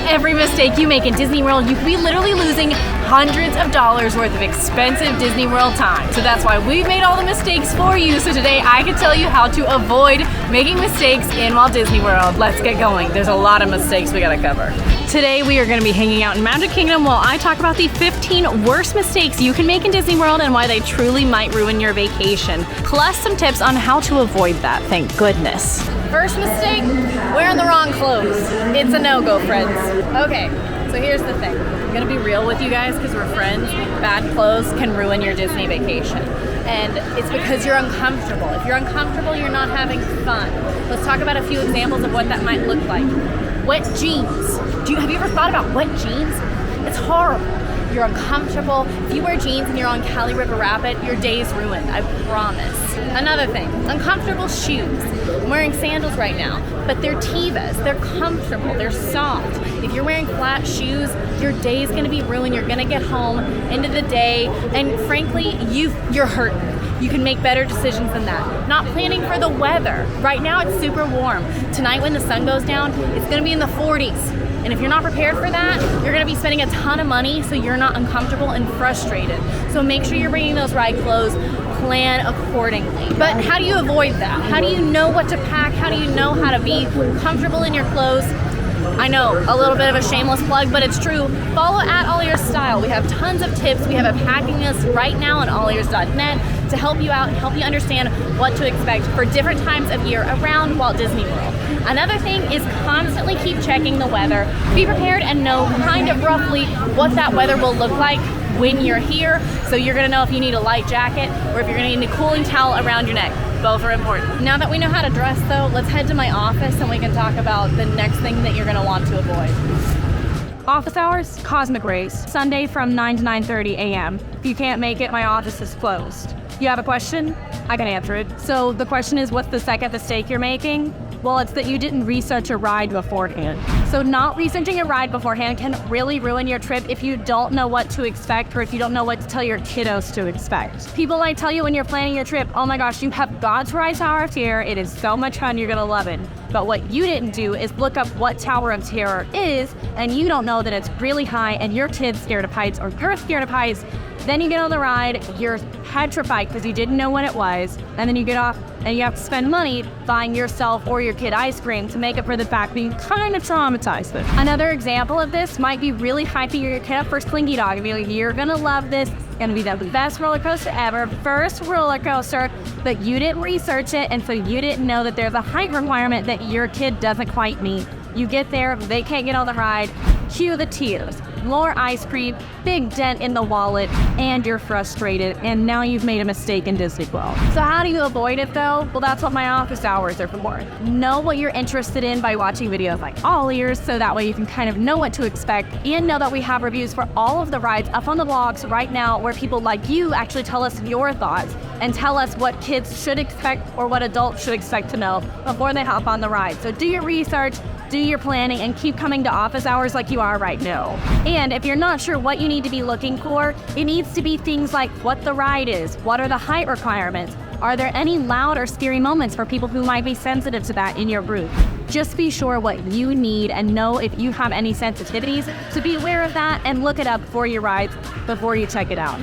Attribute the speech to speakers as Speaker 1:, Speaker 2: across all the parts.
Speaker 1: every mistake you make in Disney World, you could be literally losing hundreds of dollars worth of expensive Disney World time. So that's why we've made all the mistakes for you. So today I can tell you how to avoid making mistakes in Walt Disney World. Let's get going. There's a lot of mistakes we gotta cover. Today we are gonna be hanging out in Magic Kingdom while I talk about the 15 worst mistakes you can make in Disney World and why they truly might ruin your vacation. Plus some tips on how to avoid that, thank goodness. First mistake, wearing the wrong clothes. It's a no-go, friends. Okay, so here's the thing. I'm gonna be real with you guys because we're friends. Bad clothes can ruin your Disney vacation. And it's because you're uncomfortable. If you're uncomfortable, you're not having fun. Let's talk about a few examples of what that might look like. Wet jeans. Have you ever thought about wet jeans? It's horrible. You're uncomfortable. If you wear jeans and you're on Cali River Rapid, your day's ruined, I promise. Another thing, uncomfortable shoes. I'm wearing sandals right now, but they're Tevas. They're comfortable, they're soft. If you're wearing flat shoes, your day's gonna be ruined. You're gonna get home, end of the day, and frankly, you're hurting. You can make better decisions than that. Not planning for the weather. Right now it's super warm. Tonight when the sun goes down, it's gonna be in the 40s. And if you're not prepared for that, you're gonna be spending a ton of money so you're not uncomfortable and frustrated. So make sure you're bringing those right clothes, plan accordingly. But how do you avoid that? How do you know what to pack? How do you know how to be comfortable in your clothes? I know, a little bit of a shameless plug, but it's true. Follow at AllEars Style. We have tons of tips. We have a packing list right now on AllEars.net to help you out and help you understand what to expect for different times of year around Walt Disney World. Another thing is constantly keep checking the weather. Be prepared and know kind of roughly what that weather will look like when you're here. So you're gonna know if you need a light jacket or if you're gonna need a cooling towel around your neck. Both are important. Now that we know how to dress though, let's head to my office and we can talk about the next thing that you're gonna want to avoid. Office hours, Cosmic Race, Sunday from 9 to 9:30 a.m. If you can't make it, my office is closed. You have a question? I can answer it. So the question is, what's the second mistake you're making? Well, it's that you didn't research a ride beforehand. So not researching a ride beforehand can really ruin your trip if you don't know what to expect or if you don't know what to tell your kiddos to expect. People might tell you when you're planning your trip, oh my gosh, you have God's Rise Tower of Terror. It is so much fun, you're gonna love it. But what you didn't do is look up what Tower of Terror is, and you don't know that it's really high and your kid's scared of heights or you're scared of heights. Then you get on the ride, you're petrified because you didn't know what it was, and then you get off and you have to spend money buying yourself or your kid ice cream to make up for the fact that you kind of traumatized them. Another example of this might be really hyping your kid up for Slinky Dog and be like, you're gonna love this, it's gonna be the best roller coaster ever, first roller coaster, but you didn't research it, and so you didn't know that there's a height requirement that your kid doesn't quite meet. You get there, they can't get on the ride, cue the tears, more ice cream, big dent in the wallet, and you're frustrated, and now you've made a mistake in Disney World. So how do you avoid it though? Well, that's what my office hours are for. Know what you're interested in by watching videos like AllEars, so that way you can kind of know what to expect, and know that we have reviews for all of the rides up on the blogs right now where people like you actually tell us your thoughts and tell us what kids should expect or what adults should expect to know before they hop on the ride. So do your research, do your planning, and keep coming to office hours like you are right now. And if you're not sure what you need to be looking for, it needs to be things like what the ride is, what are the height requirements, are there any loud or scary moments for people who might be sensitive to that in your group. Just be sure what you need and know if you have any sensitivities, so be aware of that and look it up for your rides before you check it out.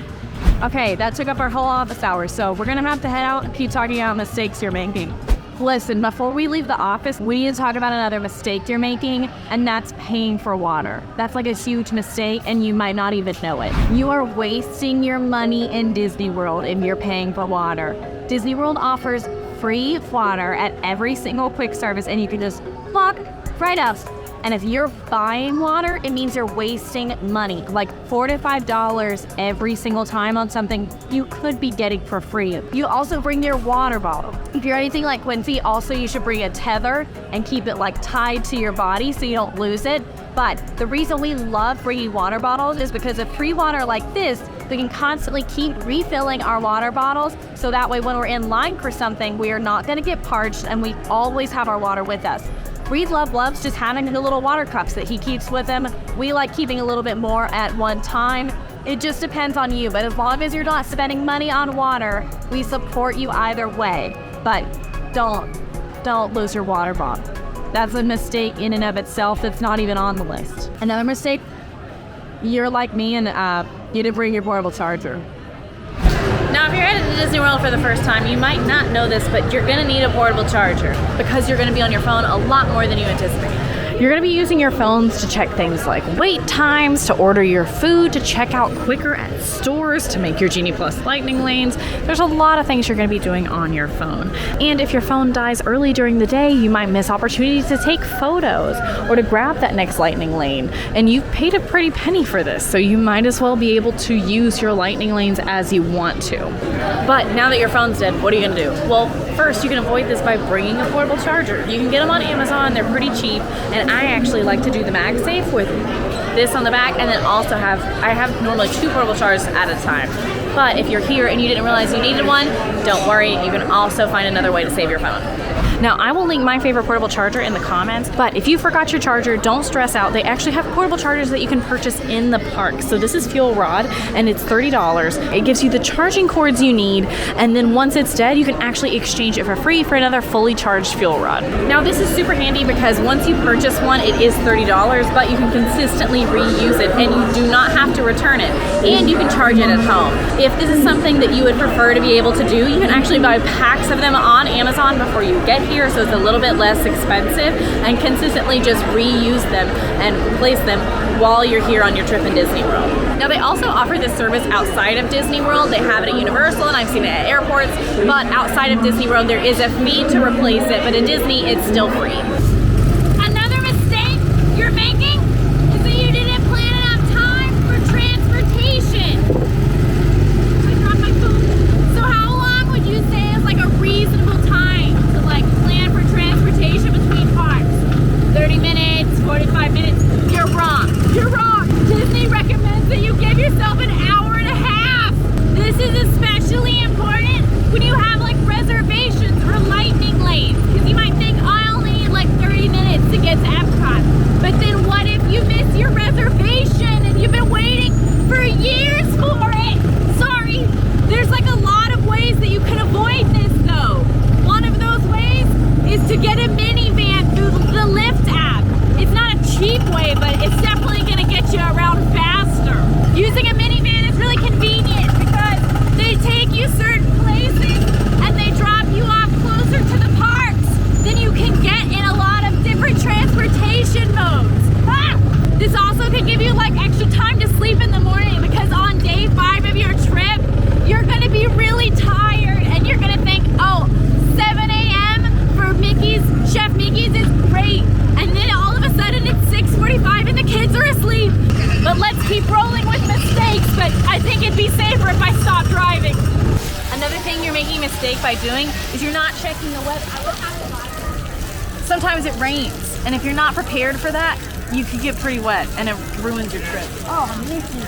Speaker 1: Okay, that took up our whole office hours, so we're gonna have to head out and keep talking about mistakes you're making. Listen, before we leave the office, we need to talk about another mistake you're making, and that's paying for water. That's like a huge mistake, and you might not even know it. You are wasting your money in Disney World if you're paying for water. Disney World offers free water at every single quick service, and you can just walk right up. And if you're buying water, it means you're wasting money, like $4 to $5 every single time on something you could be getting for free. You also bring your water bottle. If you're anything like Quincy, also you should bring a tether and keep it like tied to your body so you don't lose it. But the reason we love bringing water bottles is because of free water like this, we can constantly keep refilling our water bottles, so that way when we're in line for something, we are not gonna get parched and we always have our water with us. Reed loves just having the little water cups that he keeps with him. We like keeping a little bit more at one time. It just depends on you, but as long as you're not spending money on water, we support you either way. But don't lose your water bottle.
Speaker 2: That's a mistake in and of itself that's not even on the list. Another mistake, you're like me and you didn't bring your portable charger.
Speaker 1: Now, if you're headed to Disney World for the first time, you might not know this, but you're gonna need a portable charger because you're gonna be on your phone a lot more than you anticipate. You're gonna be using your phones to check things like wait times, to order your food, to check out quicker at stores, to make your Genie Plus lightning lanes. There's a lot of things you're gonna be doing on your phone. And if your phone dies early during the day, you might miss opportunities to take photos or to grab that next lightning lane. And you've paid a pretty penny for this, so you might as well be able to use your lightning lanes as you want to. But now that your phone's dead, what are you gonna do? Well, first, you can avoid this by bringing a portable charger. You can get them on Amazon, they're pretty cheap, and I actually like to do the MagSafe with this on the back, and then also I have normally 2 portable chargers at a time. But if you're here and you didn't realize you needed one, don't worry, you can also find another way to save your phone. Now, I will link my favorite portable charger in the comments, but if you forgot your charger, don't stress out. They actually have portable chargers that you can purchase in the park. So this is Fuel Rod, and it's $30. It gives you the charging cords you need, and then once it's dead, you can actually exchange it for free for another fully charged Fuel Rod. Now, this is super handy because once you purchase one, it is $30, but you can consistently reuse it, and you do not have to return it, and you can charge it at home. If this is something that you would prefer to be able to do, you can actually buy packs of them on Amazon before you get here, so it's a little bit less expensive, and consistently just reuse them and replace them while you're here on your trip in Disney World. Now, they also offer this service outside of Disney World. They have it at Universal, and I've seen it at airports, but outside of Disney World there is a fee to replace it, but at Disney it's still free. Another mistake you're making is that you didn't plan enough time for transportation. I dropped my phone. So how long would you say is like a reasonable time to like plan for transportation between parks? 30 minutes, 45 minutes? You're wrong. You're wrong. Disney recommends that you give yourself an hour and a half. This is especially important when you have like reservations or lightning lanes, because you might think, I'll need like 30 minutes to get to Epcot. But then what if you miss your reservation and you've been waiting for years for it? Sorry. There's like a lot of ways that you can avoid this though. One of those ways is to get a minivan through the Lyft app. It's not a cheap way, but it's definitely gonna get you around faster. Using a minivan is really convenient because they take you certain places and they drop you off closer to the parks than you can get in a lot of different transportation modes. This also can give you like extra time to sleep in the morning, because on day 5 of your trip, you're gonna be really tired and you're gonna think, oh, 7 a.m. for Chef Mickey's is great. And then all of a sudden it's 6:45 and the kids are asleep. But let's keep rolling with mistakes, but I think it'd be safer if I stopped driving. Another thing you're making a mistake by doing is you're not checking the weather. Sometimes it rains, and if you're not prepared for that, you could get pretty wet and it ruins your trip. Oh, Mickey.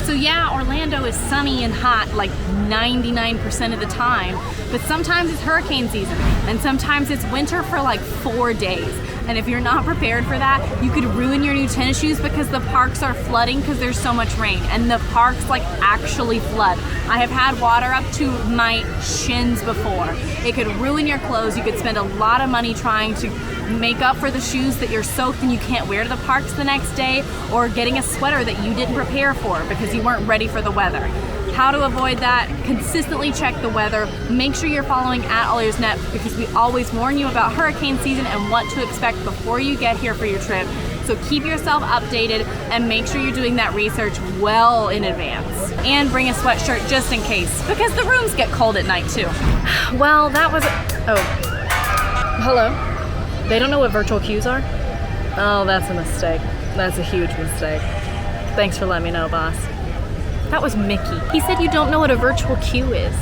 Speaker 1: So yeah, Orlando is sunny and hot like 99% of the time, but sometimes it's hurricane season, and sometimes it's winter for like 4 days. And if you're not prepared for that, you could ruin your new tennis shoes because the parks are flooding because there's so much rain, and the parks like actually flood. I have had water up to my shins before. It could ruin your clothes. You could spend a lot of money trying to make up for the shoes that you're soaked and you can't wear to the parks the next day, or getting a sweater that you didn't prepare for because you weren't ready for the weather. How to avoid that? Consistently check the weather. Make sure you're following at AllEars.net, because we always warn you about hurricane season and what to expect before you get here for your trip. So keep yourself updated and make sure you're doing that research well in advance. And bring a sweatshirt just in case, because the rooms get cold at night too. Well, that was hello? They don't know what virtual queues are? Oh, that's a mistake. That's a huge mistake. Thanks for letting me know, boss. That was Mickey. He said you don't know what a virtual queue is.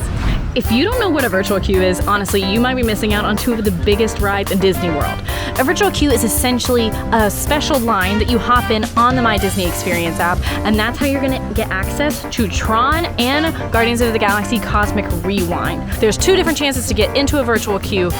Speaker 1: If you don't know what a virtual queue is, honestly, you might be missing out on 2 of the biggest rides in Disney World. A virtual queue is essentially a special line that you hop in on the My Disney Experience app, and that's how you're gonna get access to Tron and Guardians of the Galaxy Cosmic Rewind. There's 2 different chances to get into a virtual queue.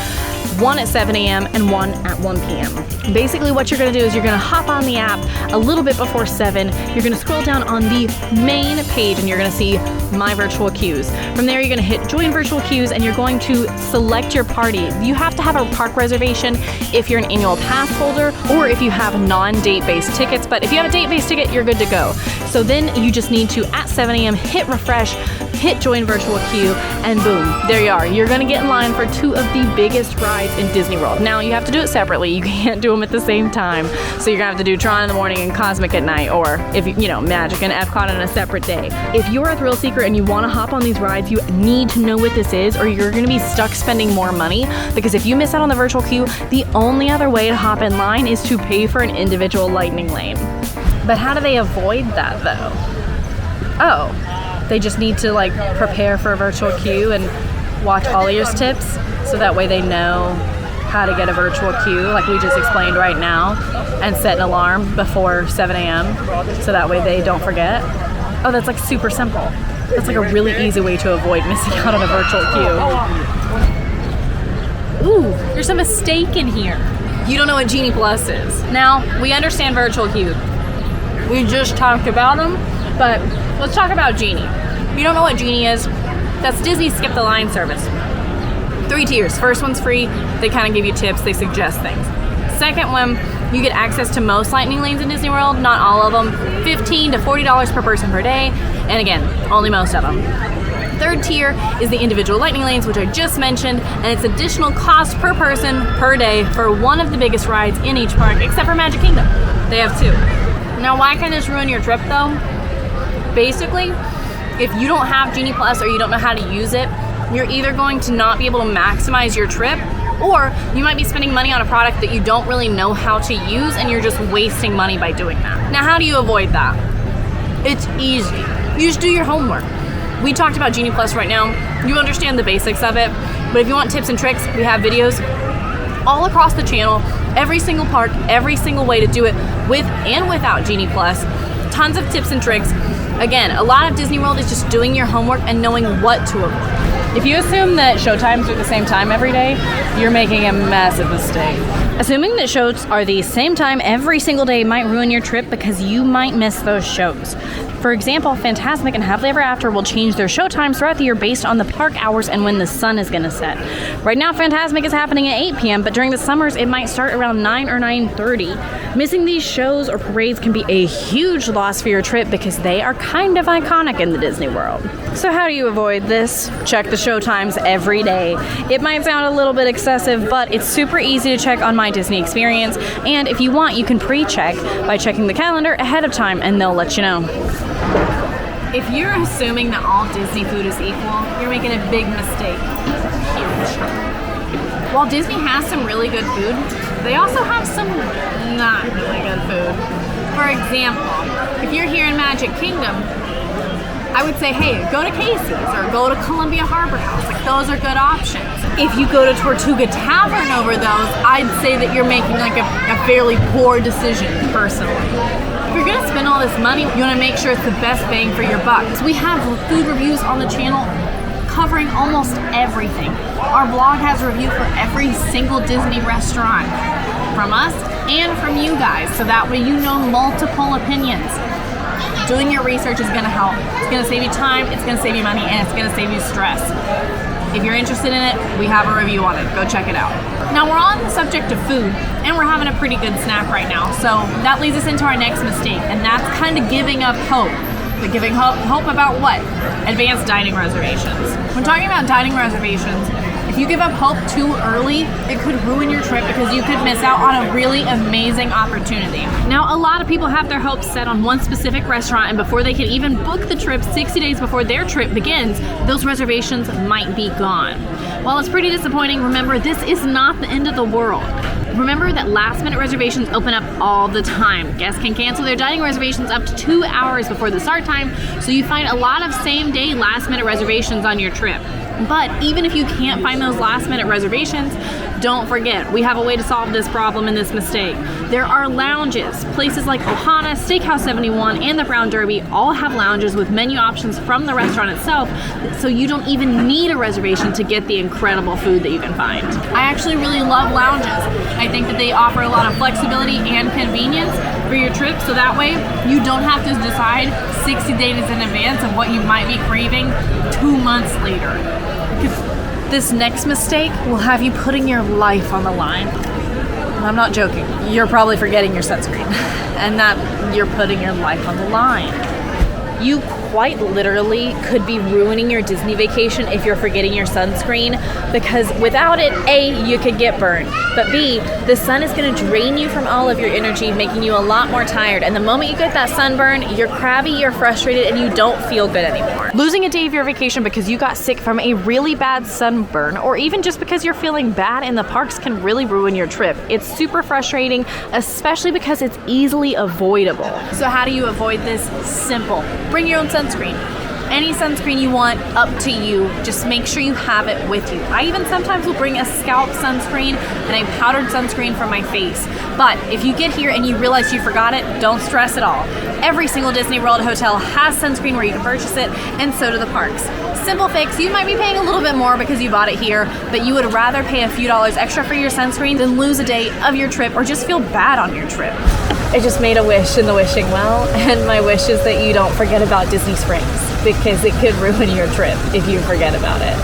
Speaker 2: one at 7 a.m. and one at 1 p.m. Basically what you're gonna do is you're gonna hop on the app a little bit before 7. You're gonna scroll down on the main page and you're gonna see My Virtual Queues. From there, you're gonna hit Join Virtual Queues and you're going to select your party. You have to have a park reservation if you're an annual pass holder or if you have non-date-based tickets, but if you have a date-based ticket, you're good to go. So then you just need to, at 7 a.m., hit refresh, hit Join Virtual Queue, and boom, there you are. You're gonna get in line for 2 of the biggest rides in Disney World. Now, you have to do it separately. You can't do them at the same time. So you're gonna have to do Tron in the morning and Cosmic at night, or if you know, Magic and Epcot on a separate day. If you're a thrill seeker and you wanna hop on these rides, you need to know what this is, or you're gonna be stuck spending more money, because if you miss out on the virtual queue, the only other way to hop in line is to pay for an individual lightning lane. But how do they avoid that though? Oh, they just need to like prepare for a virtual queue and watch AllEars tips, so that way they know how to get a virtual queue like we just explained right now, and set an alarm before 7 a.m. so that way they don't forget. Oh, that's like super simple. That's like a really easy way to avoid missing out on a virtual queue. Ooh, there's a mistake in here. You don't know what Genie Plus is. Now, we understand virtual queue. We just talked about them, but let's talk about Genie. If you don't know what Genie is, that's Disney's Skip the Line service. 3 tiers. First one's free. They kind of give you tips. They suggest things. Second one, you get access to most lightning lanes in Disney World, not all of them. $15 to $40 per person per day. And again, only most of them. Third tier is the individual lightning lanes, which I just mentioned, and it's additional cost per person per day for one of the biggest rides in each park, except for Magic Kingdom. They have 2. Now, why can this ruin your trip though? Basically, if you don't have Genie Plus or you don't know how to use it, you're either going to not be able to maximize your trip, or you might be spending money on a product that you don't really know how to use and you're just wasting money by doing that. Now, how do you avoid that? It's easy. You just do your homework. We talked about Genie Plus right now. You understand the basics of it, but if you want tips and tricks, we have videos all across the channel, every single park, every single way to do it with and without Genie Plus. Tons of tips and tricks. Again, a lot of Disney World is just doing your homework and knowing what to avoid. If you assume that show times are the same time every day, you're making a massive mistake. Assuming that shows are the same time every single day might ruin your trip because you might miss those shows. For example, Fantasmic and Happily Ever After will change their show times throughout the year based on the park hours and when the sun is going to set. Right now, Fantasmic is happening at 8 p.m., but during the summers, it might start around 9 or 9:30. Missing these shows or parades can be a huge loss for your trip because they are kind of iconic in the Disney World. So how do you avoid this? Check the show times every day. It might sound a little bit excessive, but it's super easy to check on My Disney Experience, and if you want, you can pre-check by checking the calendar ahead of time, and they'll let you know. If you're assuming that all Disney food is equal, you're making a big mistake. Huge. While Disney has some really good food, they also have some not really good food. For example, if you're here in Magic Kingdom, I would say, hey, go to Casey's or go to Columbia Harbor House. Like, those are good options. If you go to Tortuga Tavern over those, I'd say that you're making like a fairly poor decision, personally. If you're gonna spend all this money, you wanna make sure it's the best bang for your buck. So we have food reviews on the channel covering almost everything. Our blog has a review for every single Disney restaurant from us and from you guys, so that way you know multiple opinions. Doing your research is gonna help. It's gonna save you time, it's gonna save you money, and it's gonna save you stress. If you're interested in it, we have a review on it. Go check it out. Now, we're on the subject of food, and we're having a pretty good snack right now. So that leads us into our next mistake, and that's kind of giving up hope. But giving hope about what? Advanced dining reservations. When talking about dining reservations, if you give up hope too early, it could ruin your trip because you could miss out on a really amazing opportunity. Now, a lot of people have their hopes set on one specific restaurant, and before they can even book the trip 60 days before their trip begins, those reservations might be gone. While it's pretty disappointing, remember, this is not the end of the world. Remember that last-minute reservations open up all the time. Guests can cancel their dining reservations up to 2 hours before the start time, so you find a lot of same-day last-minute reservations on your trip. But even if you can't find those last-minute reservations, don't forget, we have a way to solve this problem and this mistake. There are lounges. Places like Ohana, Steakhouse 71, and the Brown Derby all have lounges with menu options from the restaurant itself, so you don't even need a reservation to get the incredible food that you can find. I actually really love lounges. I think that they offer a lot of flexibility and convenience for your trip, so that way you don't have to decide 60 days in advance of what you might be craving 2 months later. This next mistake will have you putting your life on the line. I'm not joking. You're probably forgetting your sunscreen and that you're putting your life on the line. You quite literally could be ruining your Disney vacation if you're forgetting your sunscreen, because without it, A, you could get burned, but B, the sun is going to drain you from all of your energy, making you a lot more tired, and the moment you get that sunburn, you're crabby, you're frustrated, and you don't feel good anymore. Losing a day of your vacation because you got sick from a really bad sunburn, or even just because you're feeling bad in the parks, can really ruin your trip. It's super frustrating, especially because it's easily avoidable. So how do you avoid this? Simple. Bring your own sunscreen. Any sunscreen you want, up to you. Just make sure you have it with you. I even sometimes will bring a scalp sunscreen and a powdered sunscreen for my face. But if you get here and you realize you forgot it, don't stress at all. Every single Disney World hotel has sunscreen where you can purchase it, and so do the parks. Simple fix. You might be paying a little bit more because you bought it here, but you would rather pay a few dollars extra for your sunscreen than lose a day of your trip or just feel bad on your trip. I just made a wish in the wishing well, and my wish is that you don't forget about Disney Springs, because it could ruin your trip if you forget about it.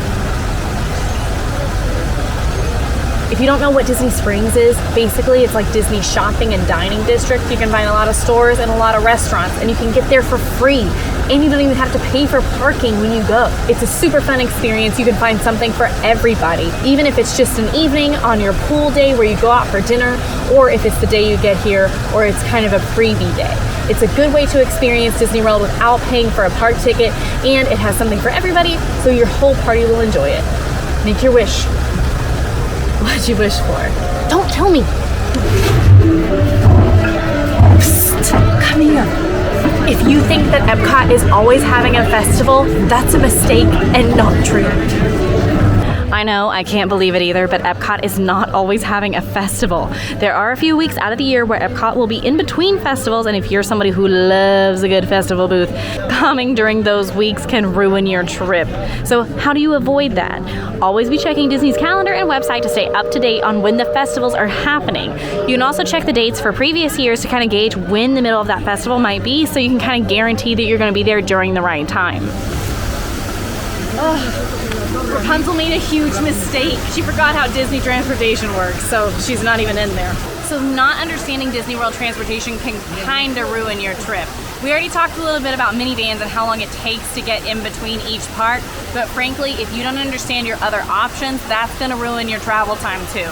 Speaker 2: If you don't know what Disney Springs is, basically it's like Disney's shopping and dining district. You can find a lot of stores and a lot of restaurants, and you can get there for free. And you don't even have to pay for parking when you go. It's a super fun experience. You can find something for everybody, even if it's just an evening on your pool day where you go out for dinner, or if it's the day you get here, or it's kind of a freebie day. It's a good way to experience Disney World without paying for a park ticket, and it has something for everybody, so your whole party will enjoy it. Make your wish. What'd you wish for? Don't tell me. Psst, come here. If you think that Epcot is always having a festival, that's a mistake and not true. I know, I can't believe it either, but Epcot is not always having a festival. There are a few weeks out of the year where Epcot will be in between festivals, and if you're somebody who loves a good festival booth, coming during those weeks can ruin your trip. So how do you avoid that? Always be checking Disney's calendar and website to stay up to date on when the festivals are happening. You can also check the dates for previous years to kind of gauge when the middle of that festival might be, so you can kind of guarantee that you're going to be there during the right time. Rapunzel made a huge mistake. She forgot how Disney transportation works, so she's not even in there. So not understanding Disney World transportation can kind of ruin your trip. We already talked a little bit about minivans and how long it takes to get in between each park, but frankly, if you don't understand your other options, that's going to ruin your travel time too.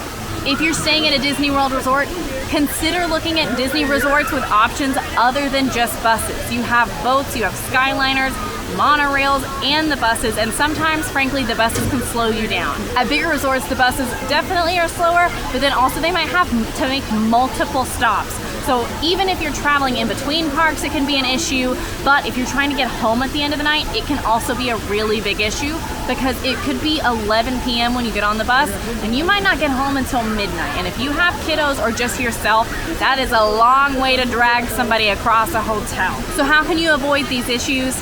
Speaker 2: If you're staying at a Disney World resort, consider looking at Disney resorts with options other than just buses. You have boats, you have Skyliners, monorails, and the buses, and sometimes, frankly, the buses can slow you down. At bigger resorts, the buses definitely are slower, but then also they might have to make multiple stops. So even if you're traveling in between parks, it can be an issue, but if you're trying to get home at the end of the night, it can also be a really big issue, because it could be 11 p.m. when you get on the bus, and you might not get home until midnight. And if you have kiddos or just yourself, that is a long way to drag somebody across a hotel. So how can you avoid these issues?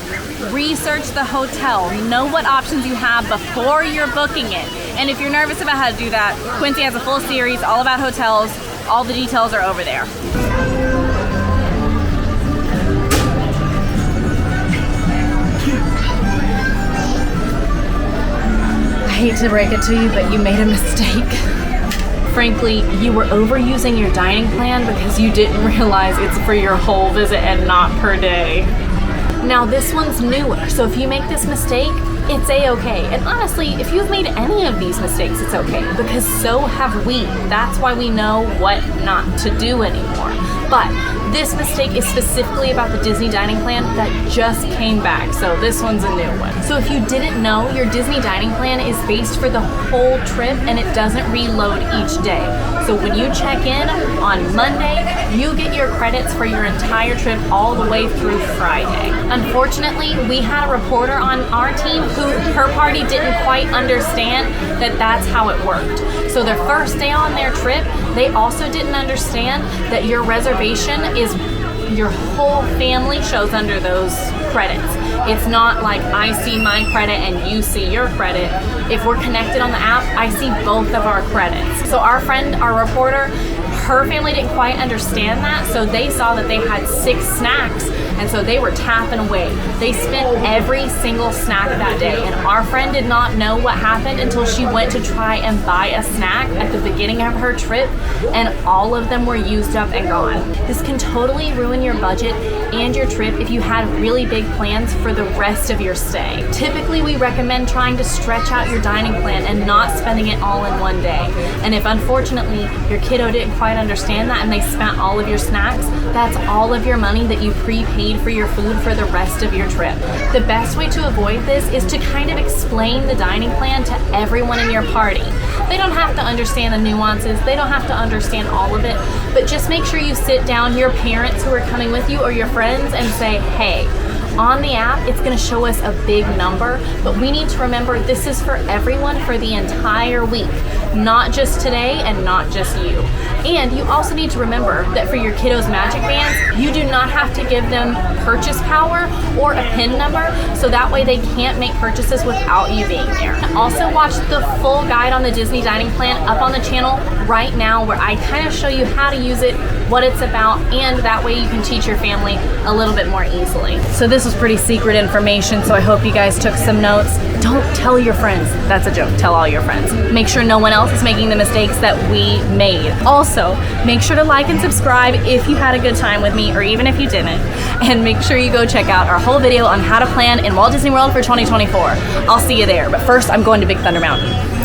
Speaker 2: Research the hotel. Know what options you have before you're booking it. And if you're nervous about how to do that, Quincy has a full series all about hotels. All the details are over there. I hate to break it to you, but you made a mistake. Frankly, you were overusing your dining plan because you didn't realize it's for your whole visit and not per day. Now this one's newer, so if you make this mistake, it's a-okay. And honestly, if you've made any of these mistakes, it's okay, because so have we. That's why we know what not to do anymore. But this mistake is specifically about the Disney dining plan that just came back, so this one's a new one. So if you didn't know, your Disney dining plan is based for the whole trip and it doesn't reload each day. So when you check in on Monday, you get your credits for your entire trip all the way through Friday. Unfortunately, we had a reporter on our team who her party didn't quite understand that that's how it worked. So their first day on their trip, they also didn't understand that your reservation is your whole family shows under those credits. It's not like I see my credit and you see your credit. If we're connected on the app, I see both of our credits. So our friend, our reporter, her family didn't quite understand that, so they saw that they had 6 snacks, and so they were tapping away. They spent every single snack that day, and our friend did not know what happened until she went to try and buy a snack at the beginning of her trip, and all of them were used up and gone. This can totally ruin your budget and your trip if you had really big plans for the rest of your stay. Typically, we recommend trying to stretch out your dining plan and not spending it all in one day. And if unfortunately your kiddo didn't quite understand that and they spent all of your snacks, that's all of your money that you prepaid for your food for the rest of your trip. The best way to avoid this is to kind of explain the dining plan to everyone in your party. They don't have to understand the nuances, they don't have to understand all of it, but just make sure you sit down your parents who are coming with you or your friends and say, hey, on the app, it's going to show us a big number, but we need to remember this is for everyone for the entire week, not just today and not just you. And you also need to remember that for your kiddos' magic bands, you do not have to give them purchase power or a PIN number, so that way they can't make purchases without you being there. Also, watch the full guide on the Disney dining plan up on the channel right now, where I kind of show you how to use it, what it's about, and that way you can teach your family a little bit more easily. So this was pretty secret information, so I hope you guys took some notes. Don't tell your friends. That's a joke. Tell all your friends. Make sure no one else is making the mistakes that we made. Also, make sure to like and subscribe if you had a good time with me, or even if you didn't. And make sure you go check out our whole video on how to plan in Walt Disney World for 2024. I'll see you there, but first I'm going to Big Thunder Mountain.